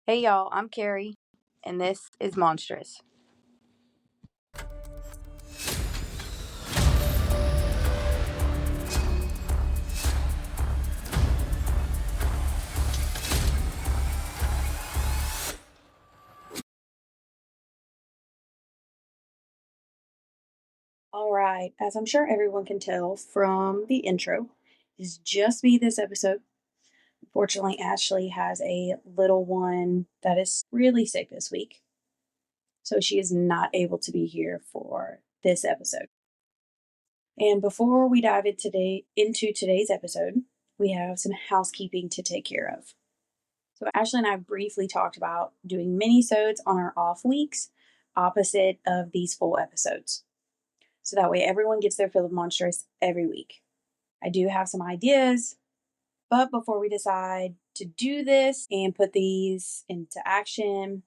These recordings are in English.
Hey y'all, I'm Carrie, and this is Monstrous. All right, as I'm sure everyone can tell from the intro, it's just me this episode. Unfortunately, Ashley has a little one that is really sick this week, so she is not able to be here for this episode. And before we dive into today's episode, we have some housekeeping to take care of. So Ashley and I briefly talked about doing mini-sodes on our off weeks, opposite of these full episodes. So that way everyone gets their fill of monstrous every week. I do have some ideas, but before we decide to do this and put these into action,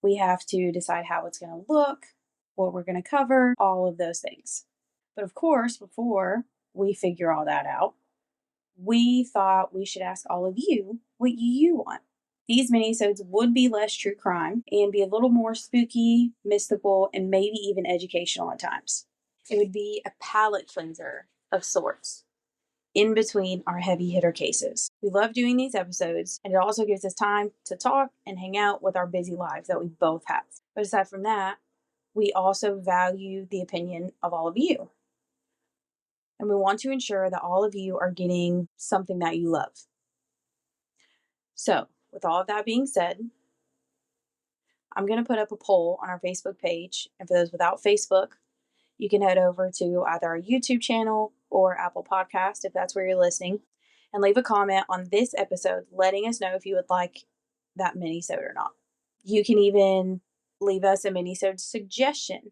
we have to decide how it's going to look, what we're going to cover, all of those things. But of course, before we figure all that out, we thought we should ask all of you what you want. These minisodes would be less true crime and be a little more spooky, mystical, and maybe even educational at times. It would be a palate cleanser of sorts in between our heavy hitter cases. We love doing these episodes, and it also gives us time to talk and hang out with our busy lives that we both have. But aside from that, we also value the opinion of all of you. And we want to ensure that all of you are getting something that you love. So, with all of that being said, I'm going to put up a poll on our Facebook page. And for those without Facebook, you can head over to either our YouTube channel or Apple Podcast if that's where you're listening, and leave a comment on this episode letting us know if you would like that mini-sode or not. You can even leave us a mini-sode suggestion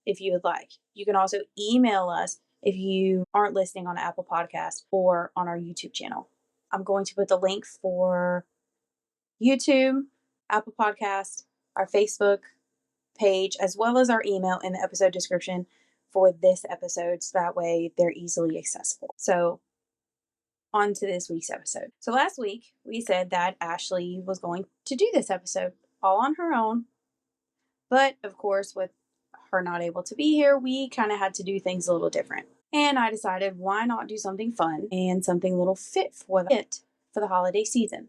if you would like. You can also email us if you aren't listening on Apple Podcast or on our YouTube channel. I'm going to put the link for YouTube, Apple Podcast, our Facebook page, as well as our email in the episode description for this episode, so that way they're easily accessible. So on to this week's episode. So last week we said that Ashley was going to do this episode all on her own, but of course with her not able to be here, we kind of had to do things a little different. And I decided, why not do something fun and something a little fit for the holiday season.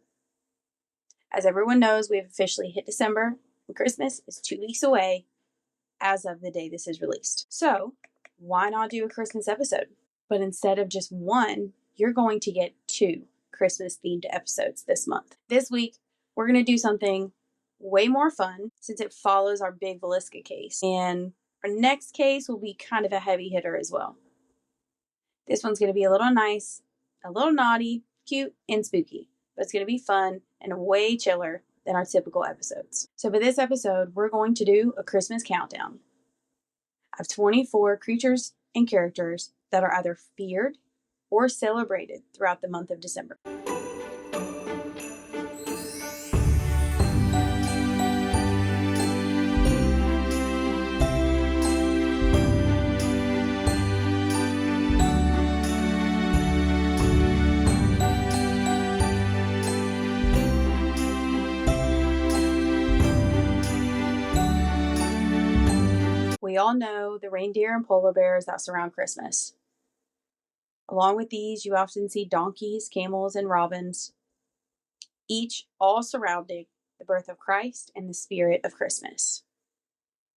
As everyone knows, we've officially hit December, and Christmas is 2 weeks away as of the day this is released. So why not do a Christmas episode? But instead of just one, you're going to get 2 Christmas themed episodes this month. This week, we're going to do something way more fun since it follows our big Velisca case. And our next case will be kind of a heavy hitter as well. This one's going to be a little nice, a little naughty, cute, and spooky. But it's going to be fun and way chiller than our typical episodes. So for this episode, we're going to do a Christmas countdown. I have 24 creatures and characters that are either feared or celebrated throughout the month of December. We all know the reindeer and polar bears that surround Christmas. Along with these, you often see donkeys, camels, and robins, each all surrounding the birth of Christ and the spirit of Christmas.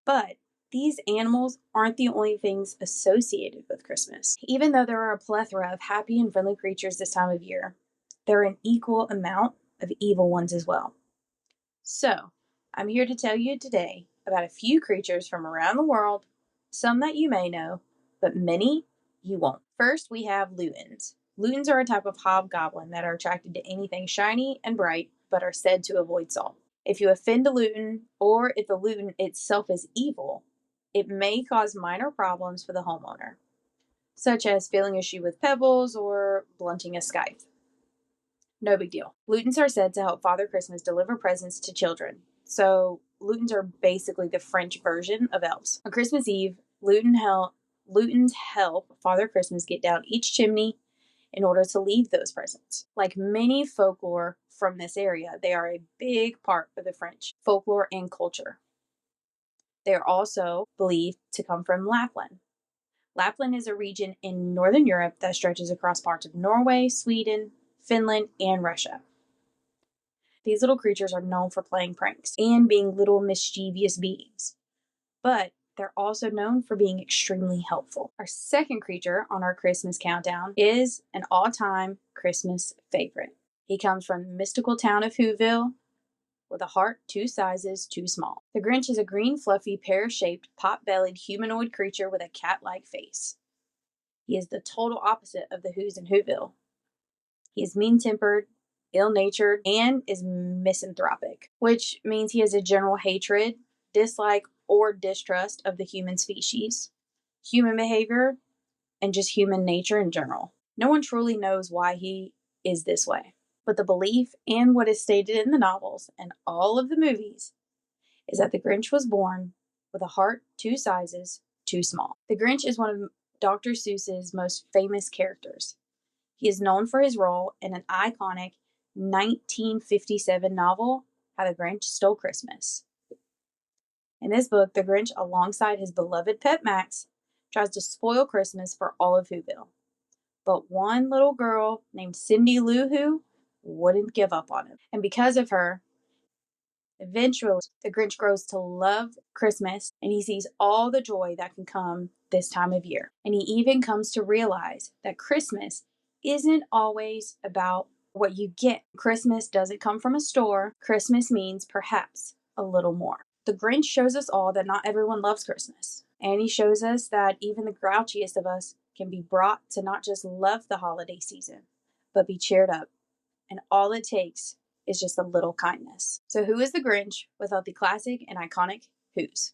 But these animals aren't the only things associated with Christmas. Even though there are a plethora of happy and friendly creatures this time of year, there are an equal amount of evil ones as well. So, I'm here to tell you today about a few creatures from around the world, some that you may know, but many you won't. First, we have lutins. Lutins are a type of hobgoblin that are attracted to anything shiny and bright, but are said to avoid salt. If you offend a lutin, or if the lutin itself is evil, it may cause minor problems for the homeowner, such as filling a shoe with pebbles or blunting a scythe. No big deal. Lutins are said to help Father Christmas deliver presents to children. So lutins are basically the French version of elves. On Christmas Eve, lutins help Father Christmas get down each chimney in order to leave those presents. Like many folklore from this area, they are a big part of the French folklore and culture. They are also believed to come from Lapland. Lapland is a region in Northern Europe that stretches across parts of Norway, Sweden, Finland, and Russia. These little creatures are known for playing pranks and being little mischievous beings, but they're also known for being extremely helpful. Our second creature on our Christmas countdown is an all-time Christmas favorite. He comes from the mystical town of Whoville with a heart 2 sizes too small. The Grinch is a green, fluffy, pear-shaped, pot-bellied humanoid creature with a cat-like face. He is the total opposite of the Who's in Whoville. He is mean-tempered, ill-natured, and is misanthropic, which means he has a general hatred, dislike, or distrust of the human species, human behavior, and just human nature in general. No one truly knows why he is this way, but the belief and what is stated in the novels and all of the movies is that the Grinch was born with a heart 2 sizes too small. The Grinch is one of Dr. Seuss's most famous characters. He is known for his role in an iconic 1957 novel, How the Grinch Stole Christmas. In this book, the Grinch, alongside his beloved pet Max, tries to spoil Christmas for all of Whoville. But one little girl named Cindy Lou Who wouldn't give up on him. And because of her, eventually the Grinch grows to love Christmas, and he sees all the joy that can come this time of year. And he even comes to realize that Christmas isn't always about what you get. Christmas doesn't come from a store. Christmas means perhaps a little more. The Grinch shows us all that not everyone loves Christmas. And he shows us that even the grouchiest of us can be brought to not just love the holiday season, but be cheered up. And all it takes is just a little kindness. So who is the Grinch without the classic and iconic Who's?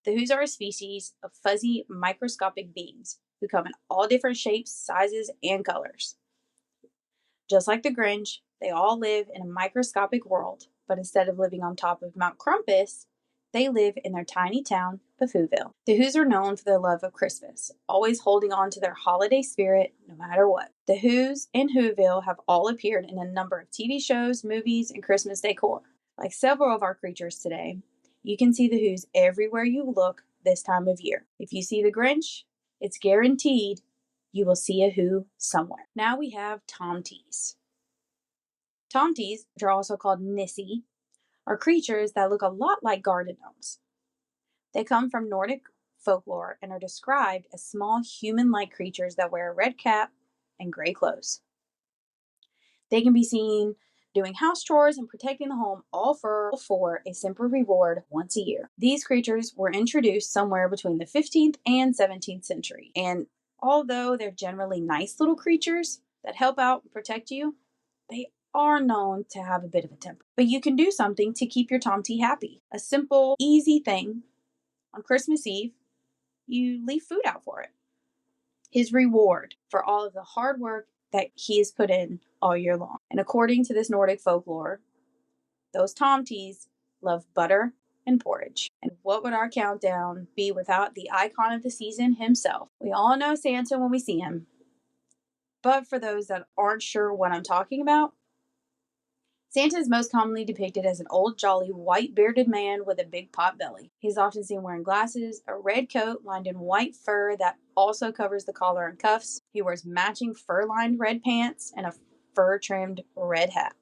The Who's are a species of fuzzy, microscopic beings who come in all different shapes, sizes, and colors. Just like the Grinch, they all live in a microscopic world, but instead of living on top of Mount Crumpus, they live in their tiny town of Whoville. The Who's are known for their love of Christmas, always holding on to their holiday spirit no matter what. The Who's and Whoville have all appeared in a number of TV shows, movies, and Christmas decor. Like several of our creatures today, you can see the Who's everywhere you look this time of year. If you see the Grinch, it's guaranteed you will see a Who somewhere. Now we have Tomties. Tomties, which are also called Nissi, are creatures that look a lot like garden gnomes. They come from Nordic folklore and are described as small human-like creatures that wear a red cap and gray clothes. They can be seen doing house chores and protecting the home, all for a simple reward once a year. These creatures were introduced somewhere between the 15th and 17th century, and although they're generally nice little creatures that help out and protect you, they are known to have a bit of a temper. But you can do something to keep your Tomty happy. A simple, easy thing. On Christmas Eve, you leave food out for it. His reward for all of the hard work that he has put in all year long. And according to this Nordic folklore, those Tomties love butter and porridge. And what would our countdown be without the icon of the season himself? We all know Santa when we see him. But for those that aren't sure what I'm talking about, Santa is most commonly depicted as an old, jolly, white-bearded man with a big pot belly. He's often seen wearing glasses, a red coat lined in white fur that also covers the collar and cuffs. He wears matching fur-lined red pants and a fur-trimmed red hat.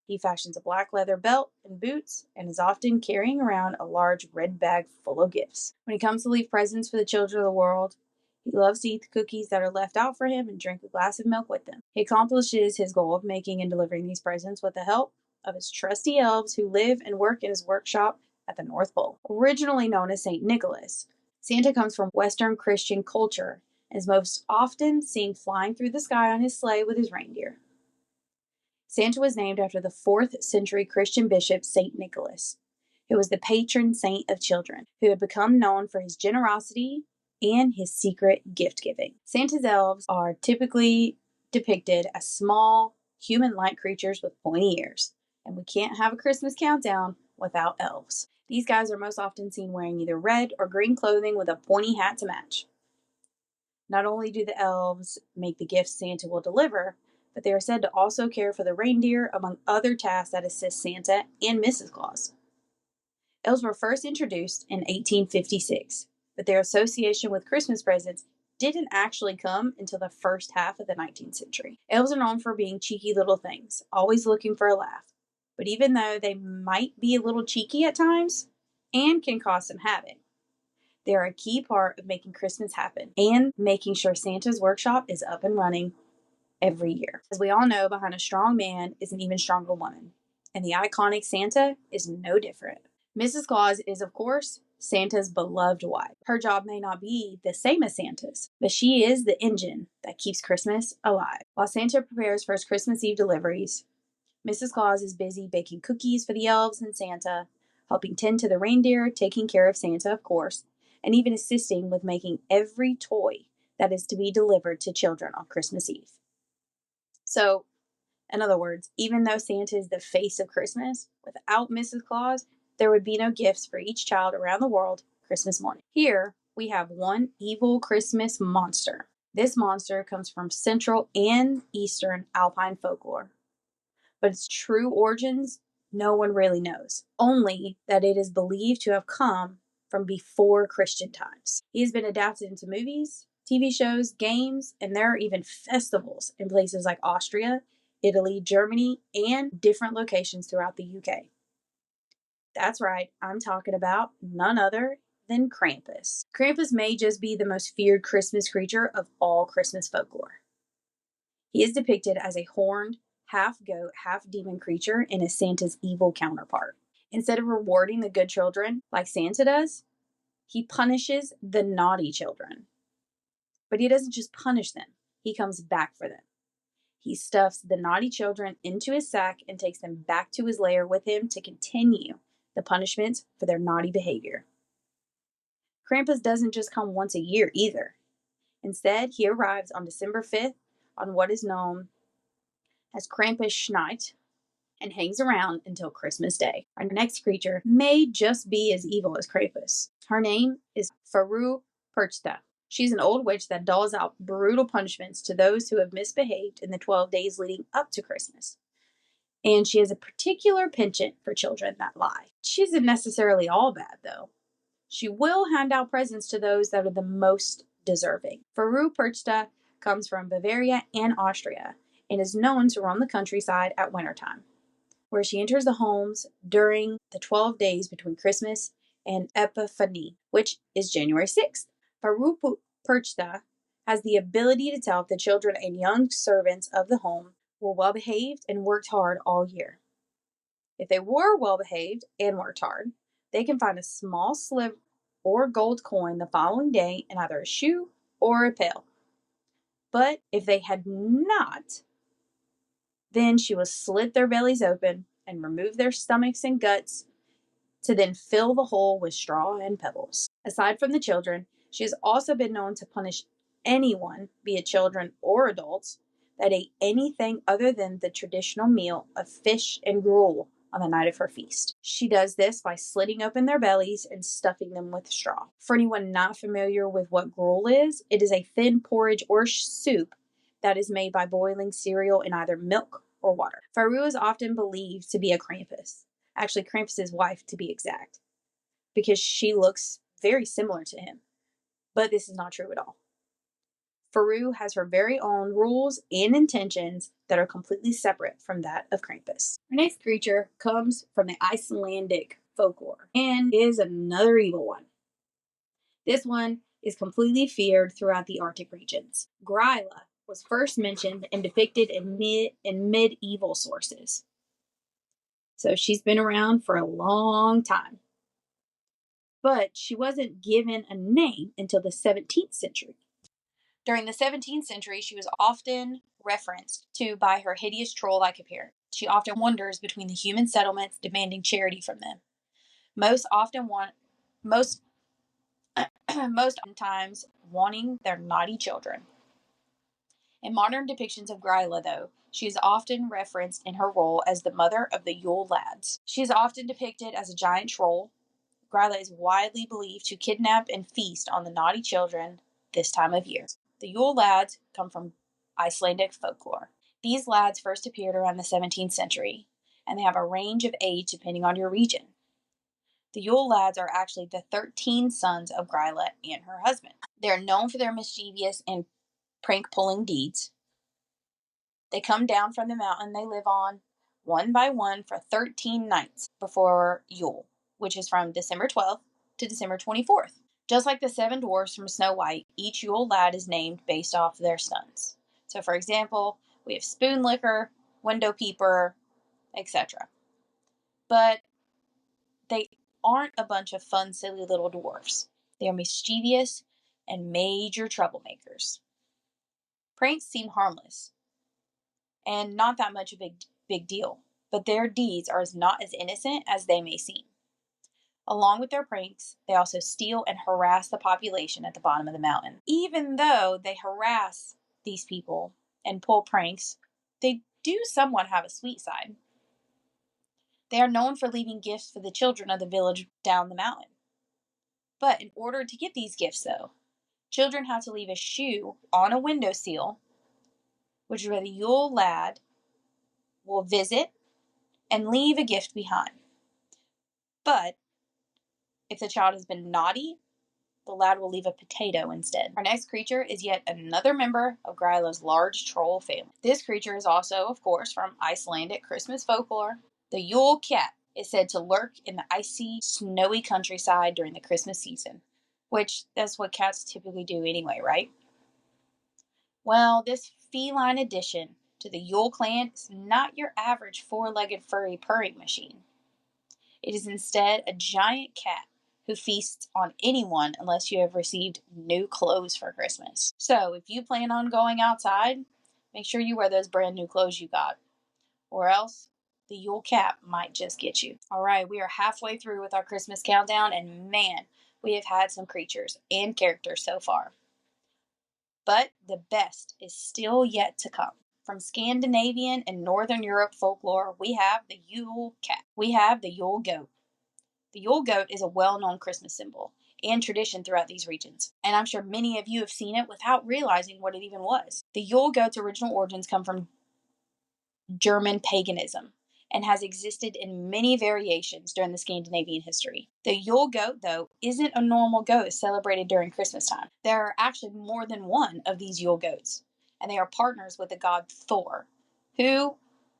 He fashions a black leather belt and boots and is often carrying around a large red bag full of gifts. When he comes to leave presents for the children of the world, he loves to eat the cookies that are left out for him and drink a glass of milk with them. He accomplishes his goal of making and delivering these presents with the help of his trusty elves who live and work in his workshop at the North Pole. Originally known as St. Nicholas, Santa comes from Western Christian culture and is most often seen flying through the sky on his sleigh with his reindeer. Santa was named after the 4th century Christian bishop St. Nicholas, who was the patron saint of children, who had become known for his generosity and his secret gift-giving. Santa's elves are typically depicted as small, human-like creatures with pointy ears, and we can't have a Christmas countdown without elves. These guys are most often seen wearing either red or green clothing with a pointy hat to match. Not only do the elves make the gifts Santa will deliver, but they are said to also care for the reindeer, among other tasks that assist Santa and Mrs. Claus. Elves were first introduced in 1856, but their association with Christmas presents didn't actually come until the first half of the 19th century. Elves are known for being cheeky little things, always looking for a laugh. But even though they might be a little cheeky at times and can cause some havoc, they are a key part of making Christmas happen and making sure Santa's workshop is up and running every year. As we all know, behind a strong man is an even stronger woman, and the iconic Santa is no different. Mrs. Claus is, of course, Santa's beloved wife. Her job may not be the same as Santa's, but she is the engine that keeps Christmas alive. While Santa prepares for his Christmas Eve deliveries, Mrs. Claus is busy baking cookies for the elves and Santa, helping tend to the reindeer, taking care of Santa, of course, and even assisting with making every toy that is to be delivered to children on Christmas Eve. So, in other words, even though Santa is the face of Christmas, without Mrs. Claus, there would be no gifts for each child around the world Christmas morning. Here, we have one evil Christmas monster. This monster comes from Central and Eastern Alpine folklore, but its true origins, no one really knows. Only that it is believed to have come from before Christian times. He has been adapted into movies, TV shows, games, and there are even festivals in places like Austria, Italy, Germany, and different locations throughout the UK. That's right, I'm talking about none other than Krampus. Krampus may just be the most feared Christmas creature of all Christmas folklore. He is depicted as a horned, half-goat, half-demon creature and is Santa's evil counterpart. Instead of rewarding the good children like Santa does, he punishes the naughty children. But he doesn't just punish them, he comes back for them. He stuffs the naughty children into his sack and takes them back to his lair with him to continue the punishments for their naughty behavior. Krampus doesn't just come once a year either. Instead, he arrives on December 5th on what is known as Krampusnacht and hangs around until Christmas Day. Our next creature may just be as evil as Krampus. Her name is Frau Perchta. She's an old witch that doles out brutal punishments to those who have misbehaved in the 12 days leading up to Christmas. And she has a particular penchant for children that lie. She isn't necessarily all bad, though. She will hand out presents to those that are the most deserving. Frau Perchta comes from Bavaria and Austria and is known to roam the countryside at wintertime, where she enters the homes during the 12 days between Christmas and Epiphany, which is January 6th. Frau Perchta has the ability to tell if the children and young servants of the home were well behaved and worked hard all year. If they were well behaved and worked hard, they can find a small sliver or gold coin the following day in either a shoe or a pail. But if they had not, then she will slit their bellies open and remove their stomachs and guts to then fill the hole with straw and pebbles. Aside from the children, she has also been known to punish anyone, be it children or adults, that ate anything other than the traditional meal of fish and gruel on the night of her feast. She does this by slitting open their bellies and stuffing them with straw. For anyone not familiar with what gruel is, it is a thin porridge or soup that is made by boiling cereal in either milk or water. Frau is often believed to be a Krampus. Actually, Krampus's wife to be exact, because she looks very similar to him. But this is not true at all. Frau has her very own rules and intentions that are completely separate from that of Krampus. Our next creature comes from the Icelandic folklore and is another evil one. This one is completely feared throughout the Arctic regions. Gryla was first mentioned and depicted in medieval sources. So she's been around for a long time. But she wasn't given a name until the 17th century. During the 17th century, she was often referenced to by her hideous troll-like appearance. She often wanders between the human settlements, demanding charity from them. Most times wanting their naughty children. In modern depictions of Gryla, though, she is often referenced in her role as the mother of the Yule lads. She is often depicted as a giant troll. Gryla is widely believed to kidnap and feast on the naughty children this time of year. The Yule lads come from Icelandic folklore. These lads first appeared around the 17th century, and they have a range of age depending on your region. The Yule lads are actually the 13 sons of Gryla and her husband. They are known for their mischievous and prank-pulling deeds. They come down from the mountain they live on, one by one, for 13 nights before Yule, which is from December 12th to December 24th. Just like the 7 dwarfs from Snow White, each Yule lad is named based off their sons. So, for example, we have Spoon Licker, Window Peeper, etc. But they aren't a bunch of fun, silly little dwarfs. They are mischievous and major troublemakers. Pranks seem harmless and not that much a big deal, but their deeds are not as innocent as they may seem. Along with their pranks, they also steal and harass the population at the bottom of the mountain. Even though they harass these people and pull pranks, they do somewhat have a sweet side. They are known for leaving gifts for the children of the village down the mountain. But in order to get these gifts, though, children have to leave a shoe on a windowsill, which is where the Yule lad will visit and leave a gift behind. But if the child has been naughty, the lad will leave a potato instead. Our next creature is yet another member of Gryla's large troll family. This creature is also, of course, from Icelandic Christmas folklore. The Yule cat is said to lurk in the icy, snowy countryside during the Christmas season, which that's what cats typically do anyway, right? Well, this feline addition to the Yule clan is not your average 4-legged furry purring machine. It is instead a giant cat who feasts on anyone unless you have received new clothes for Christmas. So if you plan on going outside, make sure you wear those brand new clothes you got, or else the Yule cat might just get you. All right, we are halfway through with our Christmas countdown, and man, we have had some creatures and characters so far. But the best is still yet to come. From Scandinavian and Northern Europe folklore, we have the Yule cat. We have the Yule goat. The Yule goat is a well-known Christmas symbol and tradition throughout these regions, and I'm sure many of you have seen it without realizing what it even was. The Yule goat's original origins come from German paganism and has existed in many variations during the Scandinavian history. The Yule goat, though, isn't a normal goat celebrated during Christmas time. There are actually more than one of these Yule goats, and they are partners with the god Thor, who,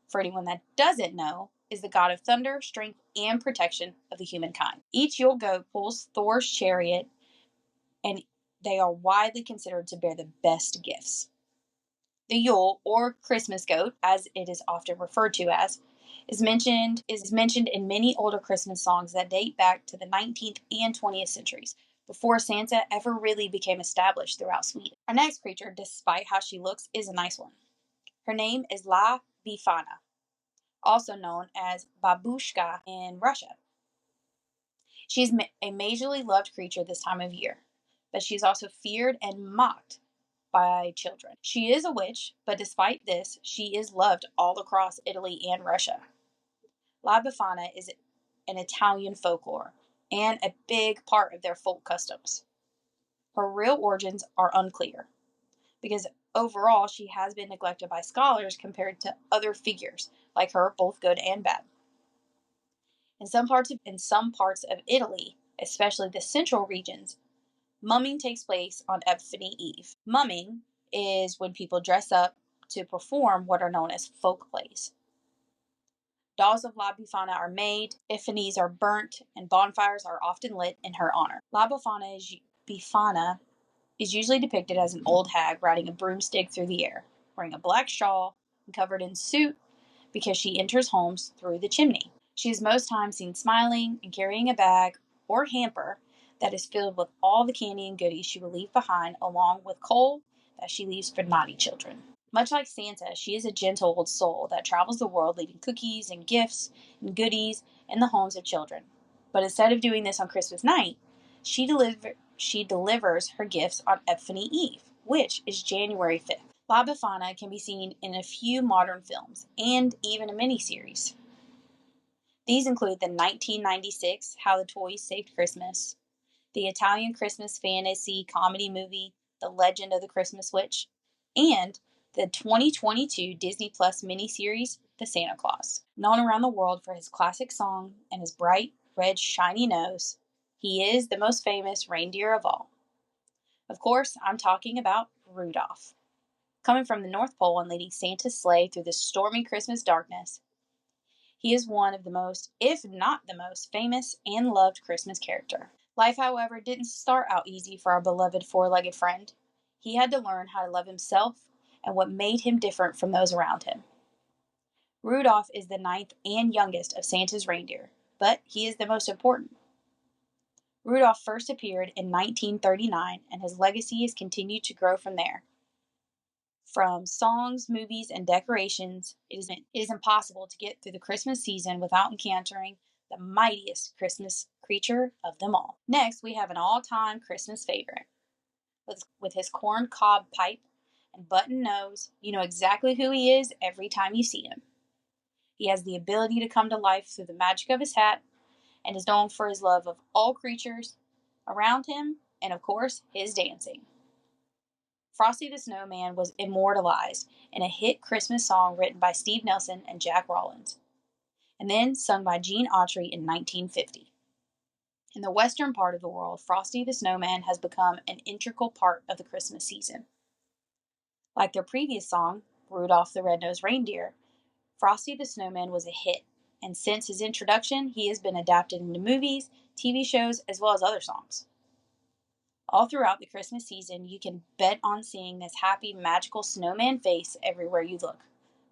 for anyone that doesn't know, is the god of thunder, strength, and protection of the humankind. Each Yule goat pulls Thor's chariot, and they are widely considered to bear the best gifts. The Yule, or Christmas goat, as it is often referred to as, is mentioned in many older Christmas songs that date back to the 19th and 20th centuries, before Santa ever really became established throughout Sweden. Our next creature, despite how she looks, is a nice one. Her name is La Befana, also known as babushka in Russia. She's a majorly loved creature this time of year, but she's also feared and mocked by children. She is a witch, but despite this, she is loved all across Italy and Russia. La Befana is an Italian folklore and a big part of their folk customs. Her real origins are unclear, because overall she has been neglected by scholars compared to other figures like her, both good and bad. In some parts of Italy, especially the central regions, mumming takes place on Epiphany Eve. Mumming is when people dress up to perform what are known as folk plays. Dolls of La Befana are made, epiphanies are burnt, and bonfires are often lit in her honor. La Befana is usually depicted as an old hag riding a broomstick through the air, wearing a black shawl and covered in soot because she enters homes through the chimney. She is most times seen smiling and carrying a bag or hamper that is filled with all the candy and goodies she will leave behind, along with coal that she leaves for naughty children. Much like Santa, she is a gentle old soul that travels the world leaving cookies and gifts and goodies in the homes of children. But instead of doing this on Christmas night, she delivers her gifts on Epiphany Eve, which is January 5th. La Befana can be seen in a few modern films and even a miniseries. These include the 1996 How the Toys Saved Christmas, the Italian Christmas fantasy comedy movie The Legend of the Christmas Witch, and the 2022 Disney Plus miniseries, The Santa Claus. Known around the world for his classic song and his bright, red, shiny nose, he is the most famous reindeer of all. Of course, I'm talking about Rudolph. Coming from the North Pole and leading Santa's sleigh through the stormy Christmas darkness, he is one of the most, if not the most, famous and loved Christmas character. Life, however, didn't start out easy for our beloved four-legged friend. He had to learn how to love himself and what made him different from those around him. Rudolph is the ninth and youngest of Santa's reindeer, but he is the most important. Rudolph first appeared in 1939, and his legacy has continued to grow from there. From songs, movies, and decorations, it is impossible to get through the Christmas season without encountering the mightiest Christmas creature of them all. Next, we have an all-time Christmas favorite. With his corn cob pipe and button nose, you know exactly who he is every time you see him. He has the ability to come to life through the magic of his hat and is known for his love of all creatures around him and, of course, his dancing. Frosty the Snowman was immortalized in a hit Christmas song written by Steve Nelson and Jack Rollins, and then sung by Gene Autry in 1950. In the western part of the world, Frosty the Snowman has become an integral part of the Christmas season. Like their previous song, Rudolph the Red-Nosed Reindeer, Frosty the Snowman was a hit, and since his introduction, he has been adapted into movies, TV shows, as well as other songs. All throughout the Christmas season, you can bet on seeing this happy, magical snowman face everywhere you look.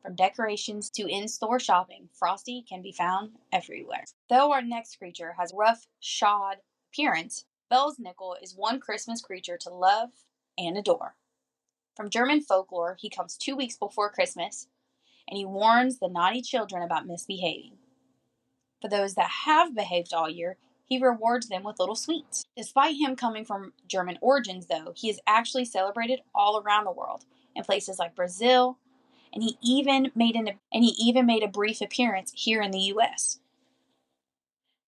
From decorations to in-store shopping, Frosty can be found everywhere. Though our next creature has a rough, shod appearance, Belsnickel is one Christmas creature to love and adore. From German folklore, he comes 2 weeks before Christmas, and he warns the naughty children about misbehaving. For those that have behaved all year, he rewards them with little sweets. Despite him coming from German origins, though, he is actually celebrated all around the world, in places like Brazil, and he even made a brief appearance here in the U.S.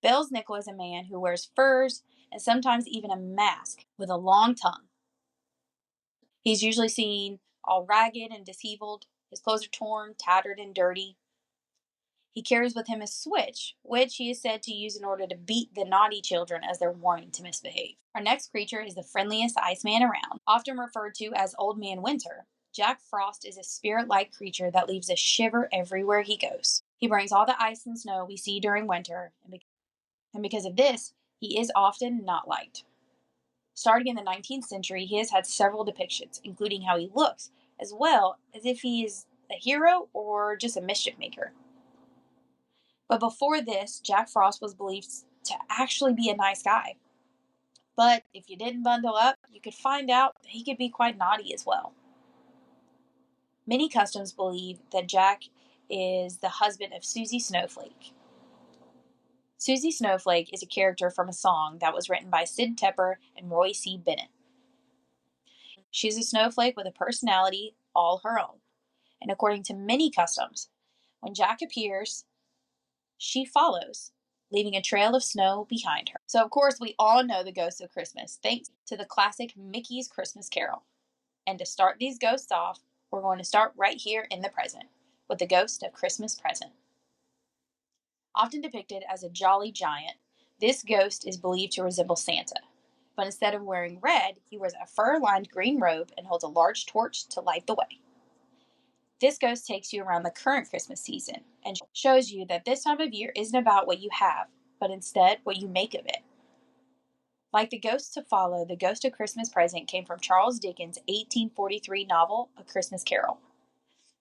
Belsnickel is a man who wears furs and sometimes even a mask with a long tongue. He's usually seen all ragged and disheveled. His clothes are torn, tattered, and dirty. He carries with him a switch, which he is said to use in order to beat the naughty children as they're warning to misbehave. Our next creature is the friendliest Iceman around. Often referred to as Old Man Winter, Jack Frost is a spirit-like creature that leaves a shiver everywhere he goes. He brings all the ice and snow we see during winter, and because of this, he is often not liked. Starting in the 19th century, he has had several depictions, including how he looks, as well as if he is a hero or just a mischief maker. But before this, Jack Frost was believed to actually be a nice guy. But if you didn't bundle up, you could find out that he could be quite naughty as well. Many customs believe that Jack is the husband of Susie Snowflake. Susie Snowflake is a character from a song that was written by Sid Tepper and Roy C. Bennett. She's a snowflake with a personality all her own. And according to many customs, when Jack appears, she follows, leaving a trail of snow behind her. So, of course, we all know the ghosts of Christmas, thanks to the classic Mickey's Christmas Carol. And to start these ghosts off, we're going to start right here in the present, with the ghost of Christmas Present. Often depicted as a jolly giant, this ghost is believed to resemble Santa. But instead of wearing red, he wears a fur-lined green robe and holds a large torch to light the way. This ghost takes you around the current Christmas season and shows you that this time of year isn't about what you have, but instead what you make of it. Like the ghosts to follow, the ghost of Christmas Present came from Charles Dickens' 1843 novel, A Christmas Carol,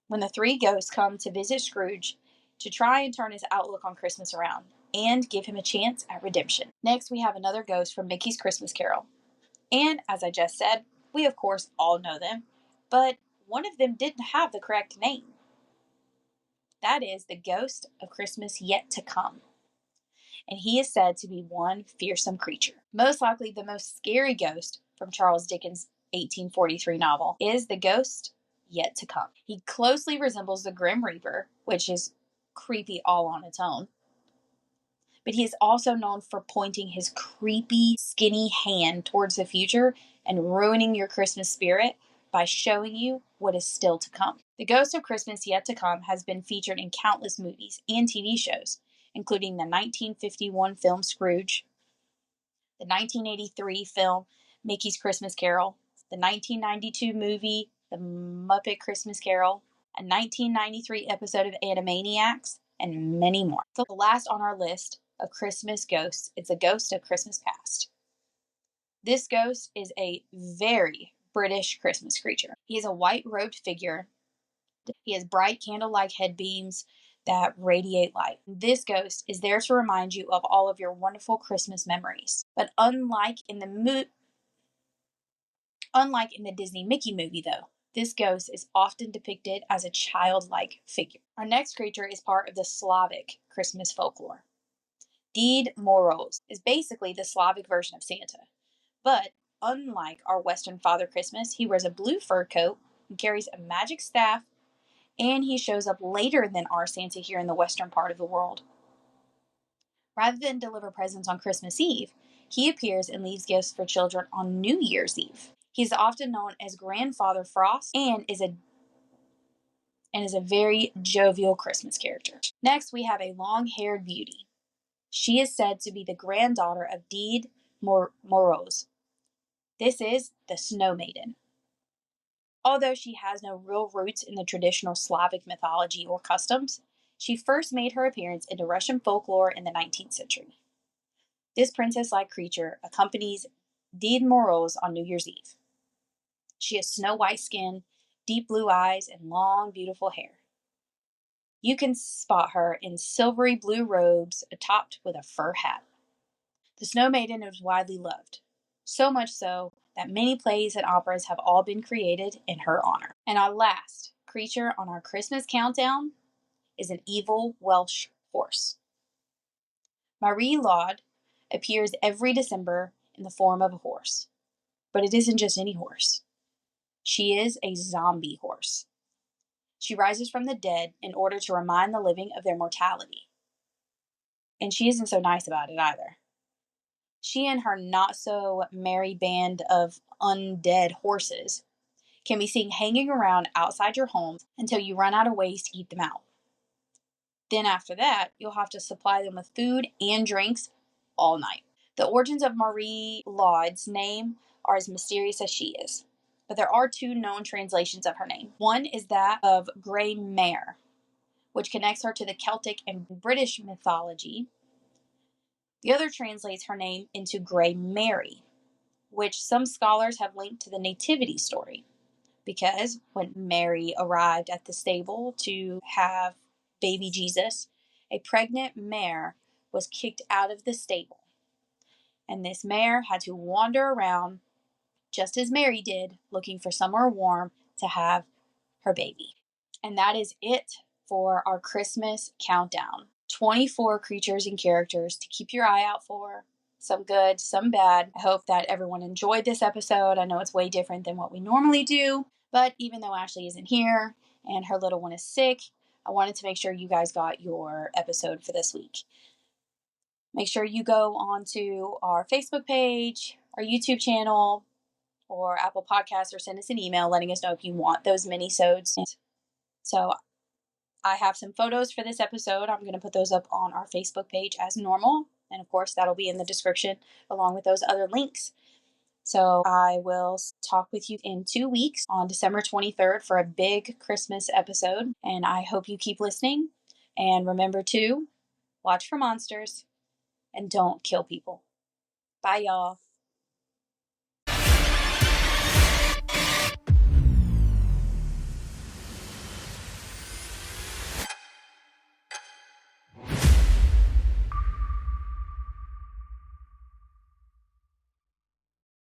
when the three ghosts come to visit Scrooge to try and turn his outlook on Christmas around and give him a chance at redemption. Next, we have another ghost from Mickey's Christmas Carol. And, as I just said, we of course all know them, but one of them didn't have the correct name. That is the ghost of Christmas Yet to Come. And he is said to be one fearsome creature. Most likely the most scary ghost from Charles Dickens' 1843 novel is the ghost Yet to Come. He closely resembles the Grim Reaper, which is creepy all on its own. but he is also known for pointing his creepy, skinny hand towards the future and ruining your Christmas spirit by showing you what is still to come. The ghost of Christmas yet to come has been featured in countless movies and TV shows, including the 1951 film Scrooge, the 1983 film Mickey's Christmas Carol, the 1992 movie The Muppet Christmas Carol, a 1993 episode of Animaniacs, and many more. So the last on our list of Christmas ghosts is the ghost of Christmas past. This ghost is a very British Christmas creature. He is a white-robed figure. He has bright candle-like head beams that radiate light. This ghost is there to remind you of all of your wonderful Christmas memories. But unlike in the Disney Mickey movie, though, this ghost is often depicted as a childlike figure. Our next creature is part of the Slavic Christmas folklore. Ded Moroz is basically the Slavic version of Santa. But unlike our Western Father Christmas, he wears a blue fur coat and carries a magic staff, and he shows up later than our Santa here in the western part of the world. Rather than deliver presents on Christmas Eve, he appears and leaves gifts for children on New Year's Eve. He is often known as Grandfather Frost and is a very jovial Christmas character. Next, we have a long-haired beauty. She is said to be the granddaughter of Ded Moroz. This is the Snow Maiden. Although she has no real roots in the traditional Slavic mythology or customs, she first made her appearance in Russian folklore in the 19th century. This princess-like creature accompanies Ded Moroz on New Year's Eve. She has snow-white skin, deep blue eyes, and long, beautiful hair. You can spot her in silvery blue robes topped with a fur hat. The Snow Maiden is widely loved, so much so that many plays and operas have all been created in her honor. And our last creature on our Christmas countdown is an evil Welsh horse. Marie Laud appears every December in the form of a horse, but it isn't just any horse. She is a zombie horse. She rises from the dead in order to remind the living of their mortality. And she isn't so nice about it either. She and her not-so-merry band of undead horses can be seen hanging around outside your home until you run out of ways to keep them out. Then after that, you'll have to supply them with food and drinks all night. The origins of Marie Laud's name are as mysterious as she is, but there are two known translations of her name. One is that of Grey Mare, which connects her to the Celtic and British mythology. The other translates her name into Grey Mary, which some scholars have linked to the nativity story, because when Mary arrived at the stable to have baby Jesus, a pregnant mare was kicked out of the stable, and this mare had to wander around just as Mary did, looking for somewhere warm to have her baby. And that is it for our Christmas countdown. 24 creatures and characters to keep your eye out for. Some good, some bad. I hope that everyone enjoyed this episode. I know it's way different than what we normally do, but even though Ashley isn't here and her little one is sick, I wanted to make sure you guys got your episode for this week. Make sure you go onto our Facebook page, our YouTube channel, or Apple Podcasts, or send us an email letting us know if you want those minisodes. So I have some photos for this episode. I'm going to put those up on our Facebook page as normal. And of course, that'll be in the description along with those other links. So I will talk with you in 2 weeks on December 23rd for a big Christmas episode. And I hope you keep listening. And remember to watch for monsters and don't kill people. Bye, y'all.